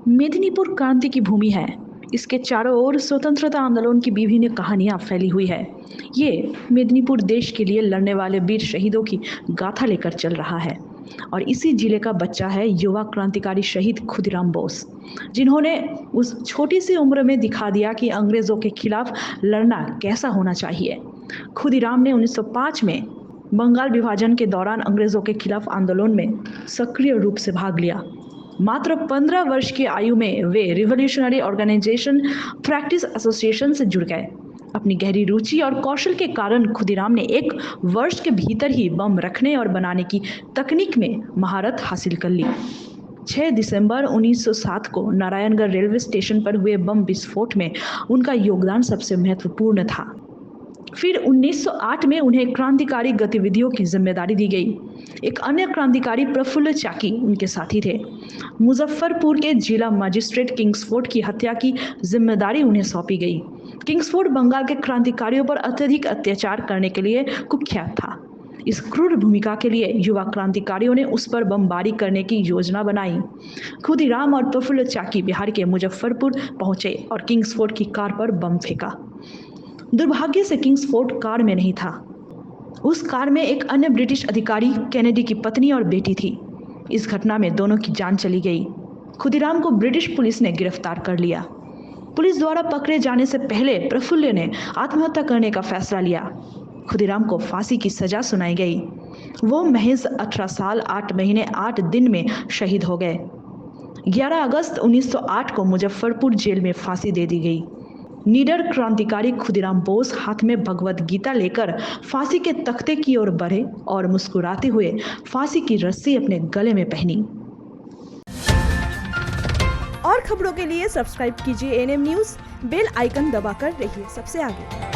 मेदिनीपुर क्रांति की भूमि है। इसके चारों ओर स्वतंत्रता आंदोलन की विभिन्न कहानियां फैली हुई है। ये मेदिनीपुर देश के लिए लड़ने वाले वीर शहीदों की गाथा लेकर चल रहा है और इसी जिले का बच्चा है युवा क्रांतिकारी शहीद खुदीराम बोस, जिन्होंने उस छोटी सी उम्र में दिखा दिया कि अंग्रेजों के खिलाफ लड़ना कैसा होना चाहिए। खुदीराम ने 1905 में बंगाल विभाजन के दौरान अंग्रेजों के खिलाफ आंदोलन में सक्रिय रूप से भाग लिया। मात्र 15 वर्ष की आयु में वे रिवॉल्यूशनरी ऑर्गेनाइजेशन प्रैक्टिस एसोसिएशन से जुड़ गए। अपनी गहरी रुचि और कौशल के कारण खुदीराम ने 1 वर्ष के भीतर ही बम रखने और बनाने की तकनीक में महारत हासिल कर ली। 6 दिसंबर 1907 को नारायणगढ़ रेलवे स्टेशन पर हुए बम विस्फोट में उनका योगदान सबसे महत्वपूर्ण था। फिर 1908 में उन्हें क्रांतिकारी गतिविधियों की जिम्मेदारी दी गई। एक अन्य क्रांतिकारी प्रफुल्ल चाकी उनके साथी थे। मुजफ्फरपुर के जिला मजिस्ट्रेट किंग्सफोर्ड की हत्या की जिम्मेदारी उन्हें सौंपी गई। किंग्सफोर्ड बंगाल के क्रांतिकारियों पर अत्यधिक अत्याचार करने के लिए कुख्यात था। इस क्रूर भूमिका के लिए युवा क्रांतिकारियों ने उस पर बमबारी करने की योजना बनाई। खुदीराम और प्रफुल्ल चाकी बिहार के मुजफ्फरपुर पहुंचे और किंग्सफोर्ड की कार पर बम फेंका। दुर्भाग्य से किंग्सफोर्ड कार में नहीं था। उस कार में एक अन्य ब्रिटिश अधिकारी, कैनेडी की पत्नी और बेटी थी। इस घटना में दोनों की जान चली गई। खुदीराम को ब्रिटिश पुलिस ने गिरफ्तार कर लिया। पुलिस द्वारा पकड़े जाने से पहले प्रफुल्ल ने आत्महत्या करने का फैसला लिया। खुदीराम को फांसी की सजा सुनाई गई। वो महज 18 साल 8 महीने 8 दिन में शहीद हो गए। 11 अगस्त 1908 को मुजफ्फरपुर जेल में फांसी दे दी गई। निडर क्रांतिकारी खुदीराम बोस हाथ में भगवत गीता लेकर फांसी के तख्ते की ओर बढ़े और मुस्कुराते हुए फांसी की रस्सी अपने गले में पहनी। और खबरों के लिए सब्सक्राइब कीजिए एनएम न्यूज़, बेल आइकन दबाकर रहिए सबसे आगे।